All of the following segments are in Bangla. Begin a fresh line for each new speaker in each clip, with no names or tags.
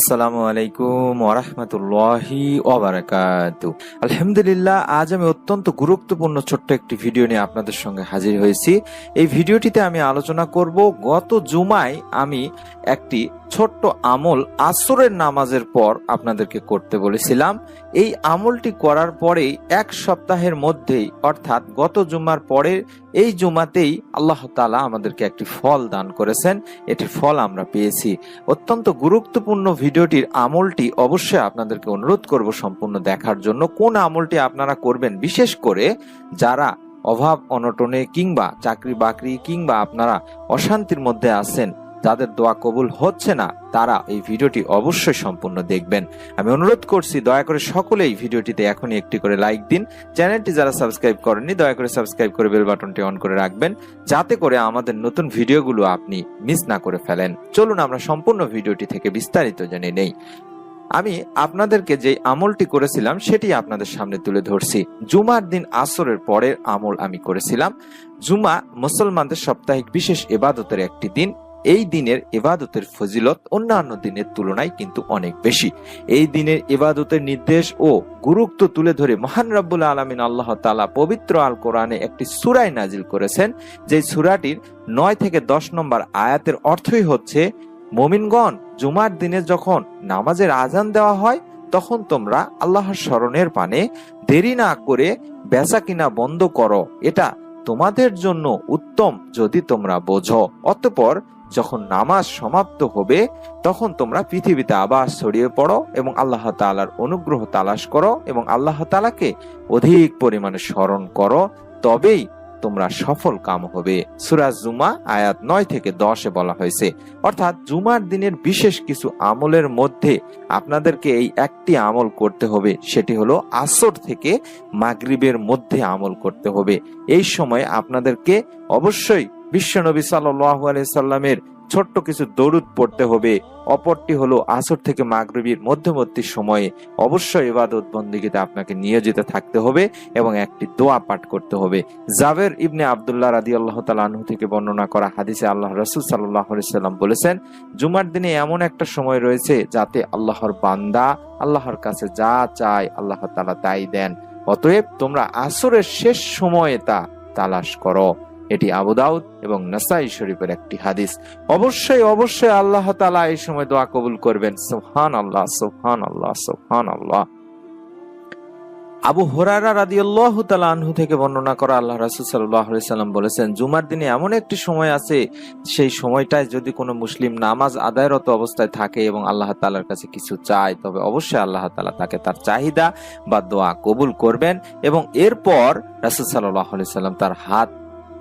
আসসালামু আলাইকুম ওয়া রাহমাতুল্লাহি ওয়া বারাকাতুহু। আলহামদুলিল্লাহ, আজ আমি অত্যন্ত গুরুত্বপূর্ণ ছোট্ট একটি ভিডিও নিয়ে আপনাদের সঙ্গে হাজির হয়েছি। এই ভিডিওটিতে আমি আলোচনা করব, গত জুমায় আমি একটি ছোট্ট আমল আসরের নামাজের পর আপনাদেরকে করতে বলেছিলাম। এই আমলটি করার পরেই এক সপ্তাহের মধ্যেই, অর্থাৎ গত জুমার পরে এই জুমাতেই আল্লাহ তাআলা আমাদেরকে একটি ফল দান করেছেন। এটির ফল আমরা পেয়েছি। অত্যন্ত গুরুত্বপূর্ণ ভিডিওটির আমলটি অবশ্যই আপনাদেরকে অনুরোধ করব সম্পূর্ণ দেখার জন্য। কোন আমলটি আপনারা করবেন, বিশেষ করে যারা অভাব অনটনে কিংবা চাকরি বাকরি কিংবা আপনারা অশান্তির মধ্যে আছেন, যাদের দোয়া কবুল হচ্ছে না, তারা এই ভিডিওটি অবশ্যই সম্পূর্ণ দেখবেন। আমি অনুরোধ করছি, দয়া করে সকলে এই ভিডিওটিতে এখনই একটি করে লাইক দিন। চ্যানেলটি যারা সাবস্ক্রাইব করেননি, দয়া করে সাবস্ক্রাইব করে বেল বাটনটি অন করে রাখবেন, যাতে করে আমাদের নতুন ভিডিওগুলো আপনি মিস না করে ফেলেন। চলুন আমরা সম্পূর্ণ ভিডিওটি থেকে বিস্তারিত জেনে নেই। আমি আপনাদেরকে যে আমলটি করেছিলাম সেটি আপনাদের সামনে তুলে ধরছি। জুমার দিন আসরের পরের আমল আমি করেছিলাম। জুমা মুসলমানদের সাপ্তাহিক বিশেষ ইবাদতের একটি দিন। এই দিনের ইবাদতের ফজিলত অন্যান্য দিনের তুলনায় কিন্তু অনেক বেশি। এই দিনের ইবাদতের নির্দেশ ও গুরুত্ব তুলে ধরে মহান রব্বুল আলামিন আল্লাহ তাআলা পবিত্র আল কোরআনে একটি সূরা নাজিল করেছেন, যে সূরাটির 9 থেকে 10 নম্বর আয়াতের অর্থই হচ্ছে, মুমিনগণ, জুমার দিনে যখন নামাজের আজান দেওয়া হয় তখন তোমরা আল্লাহর স্মরণের পানে দেরি না করে বেচা কিনা বন্ধ করো। এটা তোমাদের জন্য উত্তম যদি তোমরা বোঝো। অতঃপর যখন নামাজ সমাপ্ত হবে তখন তোমরা পৃথিবীতে আবার ছড়িয়ে পড়ো এবং আল্লাহ তাআলার অনুগ্রহ তালাশ করো এবং আল্লাহ তাআলাকে অধিক পরিমাণে স্মরণ করো, তবেই তোমরা সফল কাম হবে। সূরা জুমা আয়াত 9 থেকে 10 বলা হয়েছে। অর্থাৎ জুমার দিনের বিশেষ কিছু আমলের মধ্যে আপনাদেরকে এই একটি আমল করতে হবে, সেটি হলো আসর থেকে মাগরিবের মধ্যে আমল করতে হবে। এই সময় আপনাদেরকে অবশ্যই বিশ্বনবী সাল্লাল্লাহু আলাইহি সাল্লামের ছোট্ট কিছু দরুদ পড়তে হবে। অপরটি হলো আসর থেকে মাগরিবের মধ্যবর্তী সময়ে অবশ্যই ইবাদত বন্দেগীতে আপনাকে নিয়োজিত থাকতে হবে এবং একটি দোয়া পাঠ করতে হবে। জাবের ইবনে আব্দুল্লাহ রাদিয়াল্লাহু তাআলা আনহু থেকে বর্ণনা করা হাদিসে আল্লাহ রাসূল সাল্লাল্লাহু আলাইহি সাল্লাম বলেছেন, জুমার দিনে এমন একটা সময় রয়েছে যাতে আল্লাহর বান্দা আল্লাহর কাছে যা চায় আল্লাহ তাআলা তাই দেন। অতএব তোমরা আসরের শেষ সময়ে তা তালাশ করো। এটি আবু দাউদ এবং নাসাই শরীফের একটি হাদিস। অবশ্যই অবশ্যই আল্লাহ তাআলা এই সময় দোয়া কবুল করবেন। সুবহানাল্লাহ, সুবহানাল্লাহ, সুবহানাল্লাহ। আবু হুরায়রা রাদিয়াল্লাহু তাআলা আনহু থেকে বর্ণনা করা আল্লাহ রাসূল সাল্লাল্লাহু আলাইহি সাল্লাম বলেছেন, জুমার দিনে এমন একটি সময় আছে, সেই সময়টায় যদি কোনো মুসলিম নামাজ আদায়রত অবস্থায় থাকে এবং আল্লাহ তাআলার কাছে কিছু চায়, তবে অবশ্যই আল্লাহ তাআলা তাকে তার চাহিদা বা দোয়া কবুল করবেন। এবং এরপর রাসূল সাল্লাল্লাহু আলাইহি সাল্লাম তার হাত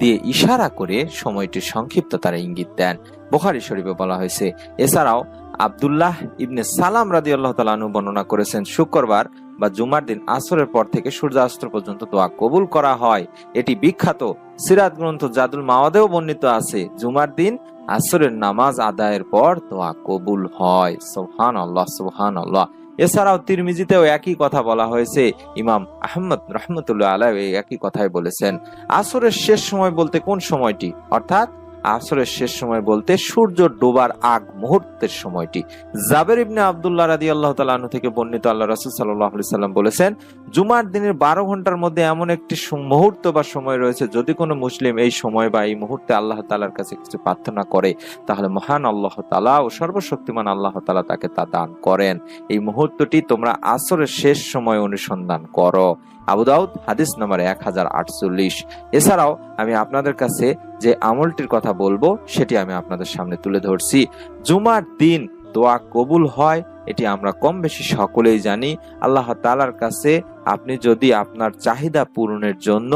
দিয়ে ইশারা করে সময়টির সংক্ষিপ্ততার ইঙ্গিত দেন। বুখারী শরীফে বলা হয়েছে। এছাড়াও আব্দুল্লাহ ইবনে সালাম রাদিয়াল্লাহু তাআলা আনহু বর্ণনা করেছেন, শুক্রবার বা জুমার দিন আসরের পর থেকে সূর্যাস্ত পর্যন্ত দোয়া কবুল করা হয়। এটি বিখ্যাত সিরাত গ্রন্থ জাদুল মাওয়াদেও বর্ণিত আছে, জুমার দিন আসরের নামাজ আদায়ের পর দোয়া কবুল হয়। সুবহানাল্লাহ, সুবহানাল্লাহ। এছাড়াও তিরমিজিতেও একই কথা বলা হয়েছে। ইমাম আহমদ রাহমাতুল্লাহ আলাইহি একই কথাই বলেছেন। আসরের শেষ সময় বলতে কোন সময়টি? অর্থাৎ আসরের শেষ সময় বলতে সূর্য ডোবার আগ মুহূর্তের সময়টি। জাবের ইবনে আব্দুল্লাহ রাদিয়াল্লাহু তাআলা আনহু থেকে বর্ণিত আল্লাহ রাসূল সাল্লাল্লাহু আলাইহি সাল্লাম বলেছেন, জুমার দিনের 12 ঘন্টার মধ্যে এমন একটি মুহূর্ত বা সময় রয়েছে, যদি কোনো মুসলিম এই সময় বা এই মুহূর্তে আল্লাহ তাআলার কাছে কিছু প্রার্থনা করে, তাহলে মহান আল্লাহ তাআলা ও সর্বশক্তিমান আল্লাহ তাআলা তাকে তা দান করেন। এই মুহূর্তটি তোমরা আসরের শেষ সময় অনুসন্ধান করো। আবু দাউদ হাদিস নম্বর 1048। এছাড়াও আমি আপনাদের কাছে যে আমলটির কথা বলবো সেটি আমি আপনাদের সামনে তুলে ধরছি। জুমার দিন দোয়া কবুল হয়, এটি আমরা কম বেশি সকলেই জানি। আল্লাহ তাআলার কাছে আপনি যদি আপনার চাহিদা পূরণের জন্য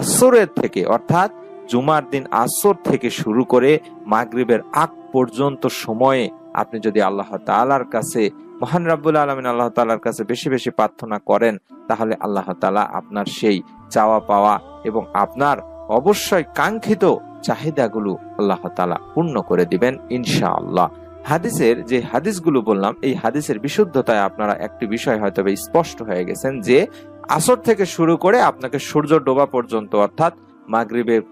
আসরের থেকে, অর্থাৎ জুমার দিন আসর থেকে শুরু করে মাগরিবের আগ পর্যন্ত সময়ে আপনি যদি আল্লাহ তাআলার কাছে, মহান রব্বুল আলামিন আল্লাহ তাআলার কাছে বেশি বেশি প্রার্থনা করেন, তাহলে আল্লাহ তাআলা আপনার সেই চাওয়া পাওয়া এবং আপনার অবশ্যই কাঙ্ক্ষিত চাহিদাগুলো আল্লাহ তাআলা পূর্ণ করে দিবেন ইনশাআল্লাহ। হাদিসের যে হাদিসগুলো বললাম, এই হাদিসের বিশুদ্ধতায় আপনারা একটি বিষয় হয়তো স্পষ্ট হয়ে গেছেন, যে আসর থেকে শুরু করে আপনাকে সূর্য ডোবা পর্যন্ত, অর্থাৎ মাগরিবের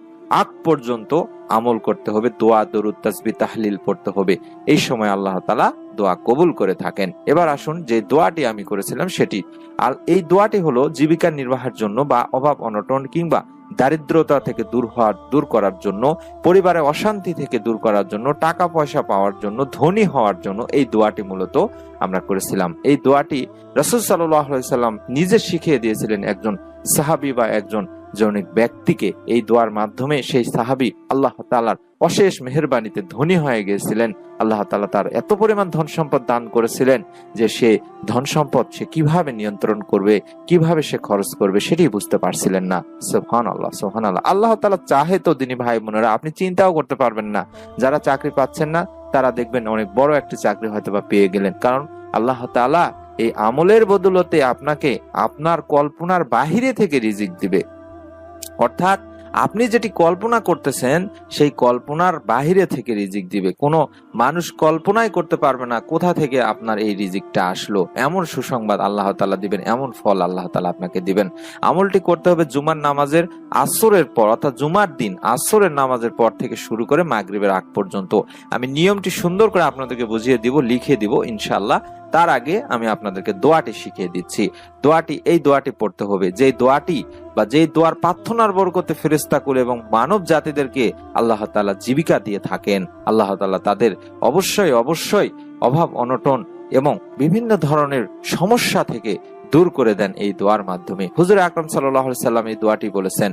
আগ পর্যন্ত আমল করতে হবে, দোয়া দরুদ তাসবিহ তাহলিল পড়তে হবে। এই সময় আল্লাহ তাআলা দোয়া কবুল করে থাকেন। এবার আসুন যে দোয়াটি আমি করেছিলাম সেটি, আর এই দোয়াটি হলো জীবিকা নির্বাহের জন্য বা অভাব অনটন কিংবা দারিদ্রতা থেকে দূর করার জন্য, পরিবারে অশান্তি থেকে দূর করার জন্য, টাকা পয়সা পাওয়ার জন্য, ধনী হওয়ার জন্য এই দোয়াটি মূলত আমরা করেছিলাম। এই দোয়াটি রাসূল সাল্লাল্লাহু আলাইহি সাল্লাম নিজে শিখিয়ে দিয়েছিলেন একজন সাহাবী বা একজন জনৈক ব্যক্তিকে। এই দোয়ার মাধ্যমে সেই সাহাবী আল্লাহ তাআলার অশেষ মেহেরবানিতে ধনী হয়ে গিয়েছিলেন। আল্লাহ তাআলা তার এত পরিমাণ ধন সম্পদ দান করেছিলেন যে সে ধন সম্পদ সে কিভাবে নিয়ন্ত্রণ করবে, কিভাবে সে খরচ করবে সেটি বুঝতে পারছিলেন না। সুবহানাল্লাহ, সুবহানাল্লাহ। আল্লাহ তাআলা চাহে তো দিনী ভাই বোনেরা আপনি চিন্তাও করতে পারবেন না, যারা চাকরি পাচ্ছেন না তারা দেখবেন অনেক বড় একটা চাকরি হয়তো বা পেয়ে গেলেন, কারণ আল্লাহ তাআলা এই আমলের বদৌলতে আপনাকে আপনার কল্পনার বাহিরে থেকে রিজিক দিবে। অর্থাৎ আপনি যেটি কল্পনা করতেছেন সেই কল্পনার বাহিরে থেকে রিজিক দিবে। কোনো মানুষ কল্পনাই করতে পারবে না কোথা থেকে আপনার এই রিজিকটা আসলো। এমন সুসংবাদ আল্লাহ তাআলা দিবেন, এমন ফল আল্লাহ তাআলা আপনাকে দিবেন। আমলটি করতে হবে জুমার নামাজের আসরের পর, অর্থাৎ জুমার দিন আসরের নামাজের পর থেকে শুরু করে মাগরিবের আগ পর্যন্ত। আমি নিয়মটি সুন্দর করে আপনাদেরকে বুঝিয়ে দিব, লিখে দিব ইনশাআল্লাহ। তার আগে আমি আপনাদেরকে দোয়াটি শিখিয়ে দিচ্ছি। এই দোয়াটি পড়তে হবে, যে দোয়াটি বা যে দোয়ার প্রার্থনার বরকতে ফেরেশতাকুল এবং মানব জাতিদেরকে আল্লাহ তাআলা জীবিকা দিয়ে থাকেন। আল্লাহ তাআলা তাদের অবশ্যই অভাব অনটন এবং বিভিন্ন ধরনের সমস্যা থেকে দূর করে দেন এই দোয়ার মাধ্যমে। হুজুর আকরাম সাল্লাল্লাহু আলাইহি সাল্লাম এই দোয়াটি বলেছেন।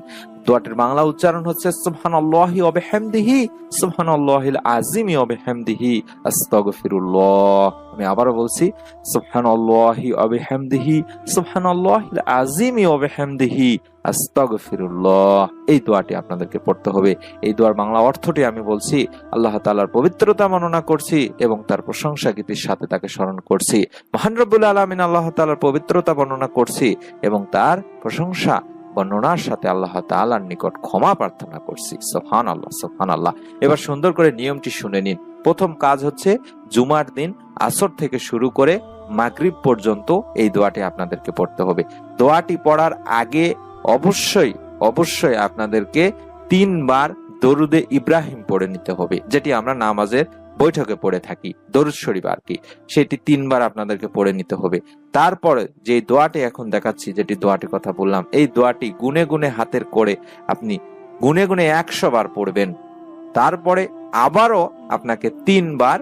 দোয়াটির বাংলা উচ্চারণ হচ্ছে সুবহানাল্লাহি ওয়া বিহামদিহি সুবহানাল্লাহিল আযীম ওয়া বিহামদিহি আস্তাগফিরুল্লাহ। আমি আবারো বলছি, সুবহানাল্লাহি ওয়া বিহামদিহি সুবহানাল্লাহিল আযীম ওয়া বিহামদিহি আস্তাগফিরুল্লাহ। এই দোয়াটি আপনাদেরকে পড়তে হবে। এই দোয়ার বাংলা অর্থটি আমি বলছি, আল্লাহ তাআলার পবিত্রতা বর্ণনা করছি এবং তার প্রশংসা গীতির সাথে তাকে স্মরণ করছি। মহান রব্বুল আলামিন আল্লাহ তাআলার পবিত্রতা বর্ণনা করছি এবং তার প্রশংসা বর্ণনার সাথে আল্লাহ তাআলার নিকট ক্ষমা প্রার্থনা করছি। সুবহানাল্লাহ, সুবহানাল্লাহ। এবার সুন্দর করে নিয়মটি শুনে নিন। প্রথম কাজ হচ্ছে জুমার দিন আসর থেকে শুরু করে মাগরিব পর্যন্ত এই দোয়াটি আপনাদেরকে পড়তে হবে। দোয়াটি পড়ার আগে অবশ্যই আপনাদেরকে 3 বার দরুদে ইব্রাহিম পড়ে নিতে হবে, যেটি আমরা নামাজের বৈঠকে পড়ে থাকি, দরুদ শরীফ আর কি, সেটি 3 বার আপনাদেরকে পড়ে নিতে হবে। তারপরে যে দোয়াটি এখন দেখাচ্ছি, যেটি দোয়াটির কথা বললাম, এই দোয়াটি গুনে গুনে হাতের করে আপনি গুনে গুনে 100 বার পড়বেন। তারপরে আবারও আপনাকে 3 বার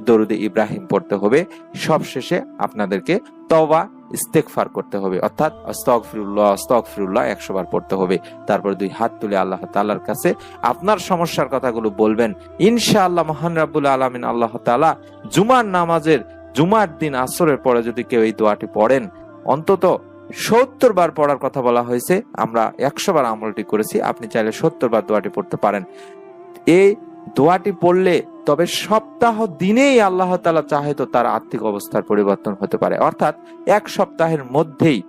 দরুদে ইব্রাহিম পড়তে হবে। সবশেষে আপনাদেরকে তওবা ইস্তেগফার করতে হবে, অর্থাৎ আস্তাগফিরুল্লাহ আস্তাগফিরুল্লাহ 100 বার পড়তে হবে। তারপর 2 হাত তুলে আল্লাহ তাআলার কাছে আপনার সমস্যার কথাগুলো বলবেন। ইনশাআল্লাহ মহান রাব্বুল আলামিন আল্লাহ তাআলা জুমার দিন আসরের পরে যদি কেউ এই দোয়াটি পড়েন, অন্তত 70 বার পড়ার কথা বলা হয়েছে, আমরা 100 বার আমলটি করেছি, আপনি চাইলে 70 বার দোয়াটি পড়তে পারেন। এই দোয়াটি পড়লে তবে সপ্তাহ দিনেই আল্লাহ তাআলা চাহে তো তার আর্থিক অবস্থার পরিবর্তন হতে পারে। অর্থাৎ 1 সপ্তাহের মধ্যেই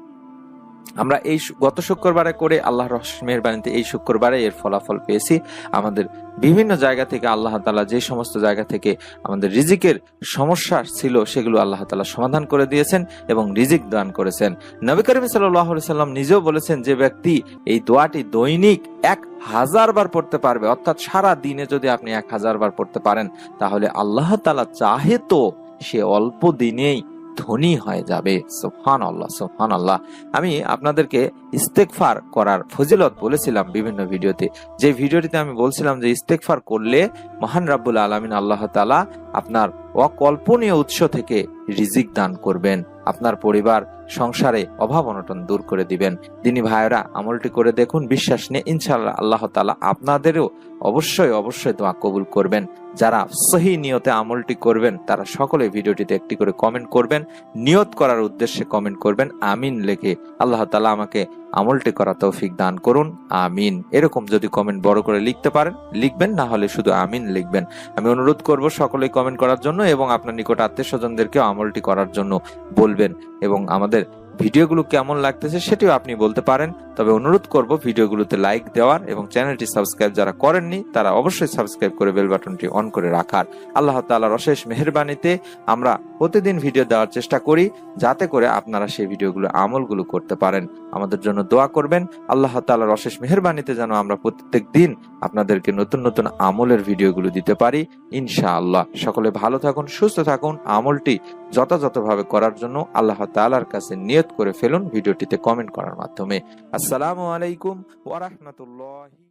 আমরা এই গত শুক্রবারে করে আল্লাহর মেহেরবানিতে এই শুক্রবারে এর ফলাফল পেয়েছি। আমাদের বিভিন্ন জায়গা থেকে আল্লাহ তাআলা যে সমস্ত জায়গা থেকে আমাদের রিজিকের সমস্যা ছিল সেগুলো আল্লাহ তাআলা সমাধান করে দিয়েছেন এবং রিজিক দান করেছেন। নবী করিম সাল্লাল্লাহু আলাইহি সাল্লাম নিজেও বলেছেন, যে ব্যক্তি এই দোয়াটি দৈনিক 1000 বার পড়তে পারবে, অর্থাৎ সারা দিনে যদি আপনি 1000 বার পড়তে পারেন, তাহলে আল্লাহ তাআলা চাহে তো সে অল্প দিনেই ধনী হয়ে যাবে। সুবহানাল্লাহ, সুবহানাল্লাহ। আমি আপনাদেরকে ইস্তেগফার করার ফজিলত বলেছিলাম বিভিন্ন ভিডিওতে। যে ভিডিওটিতে আমি বলছিলাম যে ইস্তেগফার করলে মহান রাব্বুল আলামিন আল্লাহ তাআলা আপনার অকল্পনীয় উৎস থেকে রিজিক দান করবেন, আপনার পরিবার সংসারে অভাব অনটন দূর করে দিবেন। দিনী ভাইরা আমলটি করে দেখুন, বিশ্বাস নিয়ে ইনশাআল্লাহ আল্লাহ তাআলা আপনাদেরও অবশ্যই দোয়া কবুল করবেন। যারা সহি নিয়তে আমলটি করবেন তারা সকলে ভিডিওটিতে একটি করে কমেন্ট করবেন, নিয়ত করার উদ্দেশ্যে কমেন্ট করবেন আমিন লিখে। আল্লাহ তাআলা আমাকে আমলটি করা তৌফিক দান করুন, আমিন। এরকম যদি কমেন্ট বড় করে লিখতে পারেন লিখবেন, না হলে শুধু আমিন লিখবেন। আমি অনুরোধ করব সকলেই কমেন্ট করার জন্য এবং আপনার নিকট আত্মীয় স্বজনদেরকেও আমলটি করার জন্য বলবেন এবং আমাদের ভিডিওগুলো কেমন লাগতেছে সেটিও আপনি বলতে পারেন। তবে অনুরোধ করব ভিডিওগুলোতে লাইক দেওয়ার এবং চ্যানেলটি সাবস্ক্রাইব যারা করেননি তারা অবশ্যই সাবস্ক্রাইব করে বেল বাটনটি অন করে রাখার। আল্লাহ তাআলার অশেষ মেহেরবানিতে আমরা প্রতিদিন ভিডিও দেওয়ার চেষ্টা করি, যাতে করে আপনারা সেই ভিডিওগুলো আমলগুলো করতে পারেন। আমাদের জন্য দোয়া করবেন। আল্লাহ তাআলার অশেষ মেহেরবানিতে যেন আমরা প্রত্যেক দিন আপনাদেরকে নতুন নতুন আমলের ভিডিওগুলো দিতে পারি ইনশাআল্লাহ। সকলে ভালো থাকুন, সুস্থ থাকুন। আমলটি যথাযথভাবে করার জন্য আল্লাহ তাআলার কাছে নিয়ত করে ফেলুন ভিডিওটিতে কমেন্ট করার মাধ্যমে। আসসালামু আলাইকুম ওয়া রাহমাতুল্লাহি।